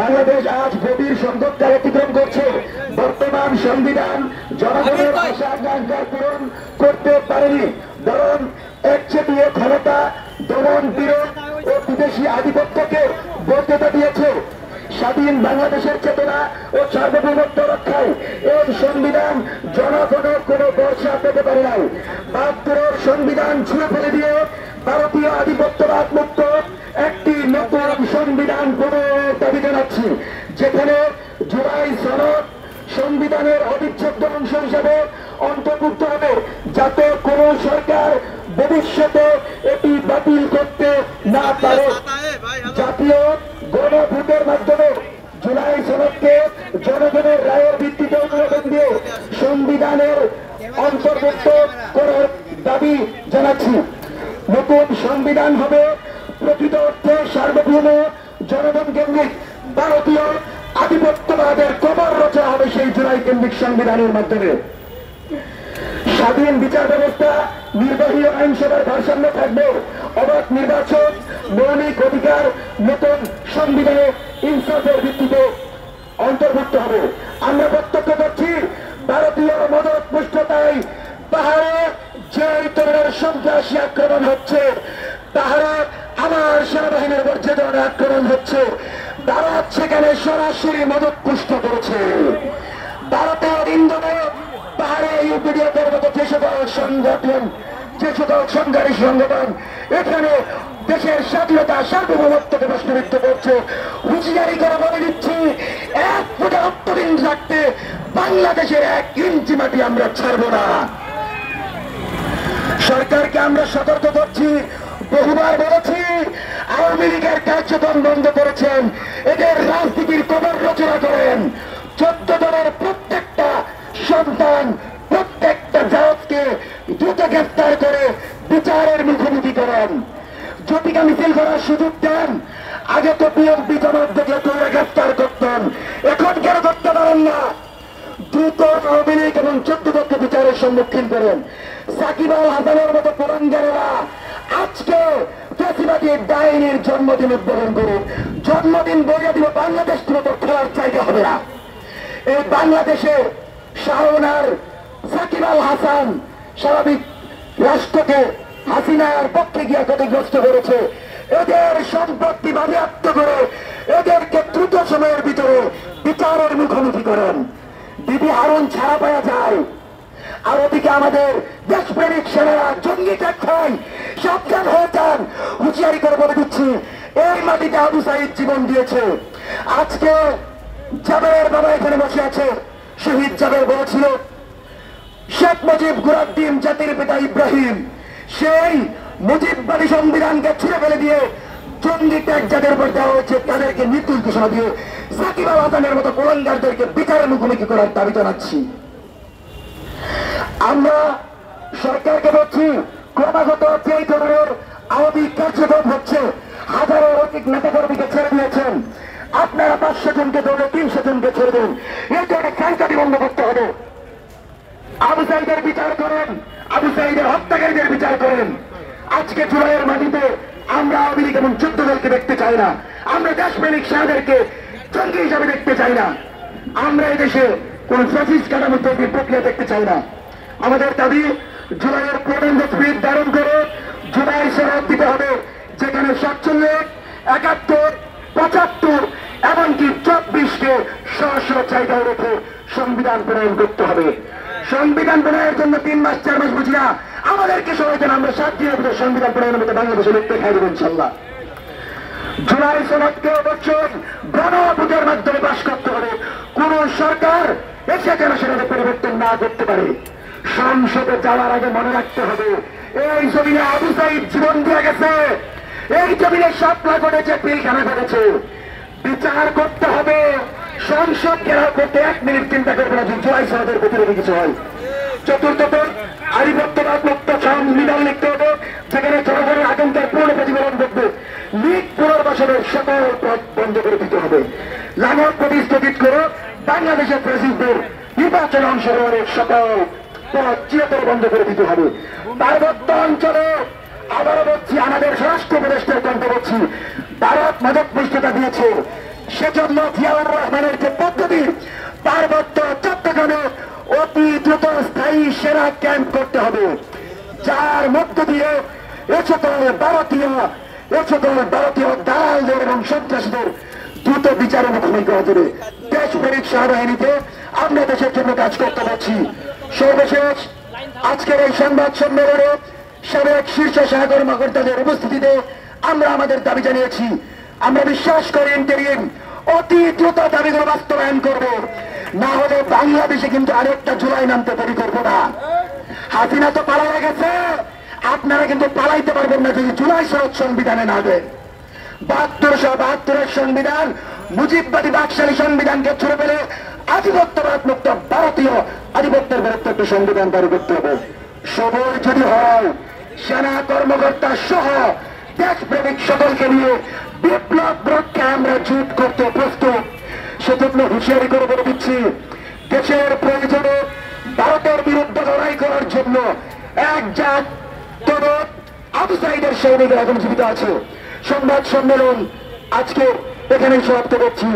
বাংলাদেশ আজ গভীর সংকটকাল অতিক্রম করছে। বর্তমান সংবিধান জনগণের আশা আকাঙ্ক্ষা পূরণ করতে পারেনি, বরং একচেটিয়া ক্ষমতা, দমন পীড়ন ও বিদেশি আধিপত্যকে বৈধতা দিয়েছে। স্বাধীন বাংলাদেশের চেতনা ও সার্বভৌমত্ব রক্ষায় এই সংবিধান জনগণের কোনো ভরসা পেতে পারে নাই। ৭২ সংবিধান ছুঁড়ে ফেলে দিয়ে ভারতীয় আধিপত্যবাদ মুক্ত একটি নতুন সংবিধান গড়ার দাবি জানাচ্ছি, যেখানে জুলাই সনদ সংবিধানের অবিচ্ছেদ্য অংশ হিসাবে অন্তর্ভুক্ত হবে, যাতে কোন সরকার ভবিষ্যতে এটি বাতিল করতে না পারে। জাতীয় গণভোটের মাধ্যমে জুলাই সনদকে জনগণের রায়ের ভিত্তিতে অনুমোদন দিয়ে সংবিধানের অন্তর্ভুক্ত করার দাবি জানাচ্ছি। নতুন সংবিধান হবে প্রকৃত অর্থে সার্বভৌম, জনগণ কেন্দ্রিক। ভারতীয় আধিপত্যবাদের কবর রচনা হবে সেই জুলাই কেন্দ্রিক সংবিধানের মাধ্যমে। স্বাধীন বিচার ব্যবস্থা, নির্বাহী আইনসভার ভারসাম্য থাকবে, অবাধ নির্বাচন, মৌলিক অধিকার নতুন সংবিধানে ইনসাফের ভিত্তিতে অন্তর্ভুক্ত হবে। আমরা প্রত্যক্ষ করছি ভারতীয় মদত পুষ্টতায় পাহাড়ে যে তরুণের সন্ত্রাসী আক্রমণ হচ্ছে, পাহাড়ে আমার সেনাবাহিনীর মর্যাদা ধরনের আক্রমণ হচ্ছে। ভারত সেখানে সরাসরি মদত পুষ্ট করেছে। ভারতের ইন্ধনে পাহাড়ে ইউপিডিএফের মতো যে সকল সংগঠন, যে সকল সংঘারী সংগঠন এখানে দেশের স্বাধীনতা সার্বভৌমত্বকে প্রশ্নবিদ্ধ করছে, হুঁশিয়ারি করে বলে দিচ্ছি, এক ফুটে রক্তবিন্দু রাখতে বাংলাদেশের ১ ইঞ্চি মাটি আমরা ছাড়ব না। সরকারকে আমরা সতর্ক করছি, বহুবার বলেছি, আওয়ামী লীগের কার্যক্রম বন্ধ করেছেন, এদের রাজনীতির কবর রচনা করেন। ১৪ দলের প্রত্যেকটা সন্তান, প্রত্যেকটা জাতকে দ্রুত গ্রেফতার করে বিচারের মুখোমুখি করেন। জ্যোতিকা মিছিল করার সুযোগ দেন। আগে তো বিএনপি জমাত দেখলে তোমরা গ্রেফতার করতেন, এখন কেন করতে পারেন না? দ্রুত আওয়ামী লীগ এবং ১৪ দলকে বিচারের সম্মুখীন করেন। সাকিব আল হাসানের মতো কোরআনগারেরা আজকে ফ্যাসিবাদী ডাইনির জন্মদিন উদ্বোধন করুন। জন্মদিন বইয়ে দিব, বাংলাদেশ মতো খেলার জায়গা হবে না। এই বাংলাদেশে শাহনার সাকিব আল হাসান স্বাভাবিক রাষ্ট্রকে হাসিনার পক্ষে গিয়ে ক্ষতিগ্রস্ত করেছে। এদের সম্পত্তি বাজেয়াপ্ত করে এদেরকে দ্রুত সময়ের ভিতরে বিচারের মুখোমুখি করেন। বিবি হারুন ছাড়া পাওয়া যায়, আর ওদিকে আমাদের দেশপ্রেমিক সেনারা জঙ্গি ট্যাগ খায়। সাবধান হয়ে যান, হুঁশিয়ারি করে বলে দিচ্ছি, এই মাটিতে আবু সাইদ জীবন দিয়েছে। আজকে জাবের বাবা এখানে বসে আছে, শহীদ জাবের বলেছিল শেখ মুজিব গুরাদ্দিন জাতির পিতা ইব্রাহিম, সেই মুজিববাদী সংবিধানকে ছুঁড়ে ফেলে দিয়ে জঙ্গি ট্যাগ যাদের উপর দেওয়া হয়েছে তাদেরকে মৃত্যুর ঘোষণা দিয়ে সাকিব আল হাসানের মতো কোরআনগারদেরকে বিচারের মুখোমুখি করার দাবি জানাচ্ছি। আমরা সরকারকে বলছি, ক্রমাগত যে ধরনের আওয়ামী কার্যক্রম হচ্ছে, হাজারো অধিক নেতাকর্মীকে ছেড়ে দিয়েছেন, আপনারা ৫০০ জনকে ধরে ৩০০ জনকে ছেড়ে দেন। এই ধরনের কালকাটি বন্ধ করতে হবে। আবু সাইদের বিচার করেন, আবু সাইদের হত্যাকারীদের বিচার করেন। আজকে জুলাইয়ের মাটিতে আমরা আওয়ামী লীগ এবং ১৪ দলকে দেখতে চাই না। আমরা দেশপ্রেমিক সেনাদেরকে জঙ্গি হিসাবে দেখতে চাই না। আমরা এই দেশে কোন ফ্যাসিস্ট কাঠামো তৈরির প্রক্রিয়া দেখতে চাই না। আমাদের দাবি, জুলাইয়ের পূর্ণাঙ্গ স্পিড ধারণ করে জুলাই সনদ দিতে হবে, যেখানে ৪৭, ৭১, ৭৫ এমনকি ২৪কে স্ব চাহিদায় রেখে সংবিধান প্রণয়ন করতে হবে। সংবিধান প্রণয়নের জন্য ৩ মাস ৪ মাস বুঝি না, আমাদেরকে সময় দেন, আমরা ৭ দিনের ভিতরে সংবিধান প্রণয়নের মধ্যে বাংলাদেশে লিখতে খাই দেবো ইনশাল্লাহ। জুলাই সনদকে অবশ্যই গণভোটের মাধ্যমে পাস করতে হবে। কোন সরকার এসে যেন সেটাকে পরিবর্তন না করতে পারে। সংসদে যাওয়ার আগে মনে রাখতে হবে, এই জমিনে আবু সাইদ জীবন দিয়ে গেছে, এই জমিনে শাপলা ঘটেছে, পিলখানা ঘটেছে। বিচার করতে হবে। সংসদ ঘেরাও করতে ১ মিনিট চিন্তা করবে না যে জুলাই সনদের প্রতিরোধী কিছু হয়। চতুর্থত, আধিপত্যবাদ মুক্ত সংবিধান লিখতে হবে, যেখানে জনগণের আকাঙ্ক্ষার পূর্ণ প্রতিফলন ঘটবে। লীগ পুনর্বাসনের সকল পথ বন্ধ করে দিতে হবে। লাঙল প্রতিষ্ঠিত করে বাংলাদেশের প্রেসিডেন্টের নির্বাচনে অংশগ্রহণের সকল পথ চিরতরে বন্ধ করে দিতে হবে। পার্বত্য অঞ্চলে আবারও বলছি, আমাদের স্বরাষ্ট্র উপদেষ্টার কণ্ঠ বলছি, ভারত মদত পুষ্টতা দিয়েছে, সেজন্য জিয়াউর রহমানের যে পদ্ধতি পার্বত্য চট্টগ্রামে অতি দ্রুত স্থায়ী সেনা ক্যাম্প করতে হবে, যার মধ্য দিয়ে এসকল ভারতীয় দালালদের এবং সন্ত্রাসীদের দ্রুত বিচারের মুখোমুখি করা যাবে। দেশপ্রেমিক সেনাবাহিনীতে আমরা দেশের জন্য কাজ করতে পারছি। সর্বশেষ আজকের এই সংবাদ সম্মেলনে সাবেক শীর্ষ সেনা কর্মকর্তাদের উপস্থিতিতে আমরা আমাদের দাবি জানিয়েছি। আমরা বিশ্বাস করি ইন্টারিম অতি দ্রুত দাবিগুলো বাস্তবায়ন করবো, না হলে বাংলাদেশে কিন্তু আরেকটা জুলাই নামতে দেরি করবো না। হাসিনা তো পালাইয়া গেছে, আপনারা কিন্তু পালাইতে পারবেন না যদি জুলাই শরৎ সংবিধানে না দেন। 72 সংবিধান মুজিববাদী বাকশালী সংবিধানকে ছুড়ে ফেলে আধিপত্যবাদ মুক্ত ভারতীয় আধিপত্যের বিরুদ্ধে একটি সংবিধান তৈরি করতে হবে। সবল যদি হয় সেনা কর্মকর্তা সহ দেশপ্রেমিক সকলকে নিয়ে বিপ্লব রক্ষা আমরা জুট করতে প্রস্তুত। সেজন্য হুঁশিয়ারি করে বলে দিচ্ছি, দেশের প্রয়োজনে ভারতের বিরুদ্ধে লড়াই করার জন্য এক জাত তরুণ আবু সাইদের সৈনিকরা এখন জীবিত আছে। সংবাদ সম্মেলন আজকে এখানেই সমাপ্ত করছি।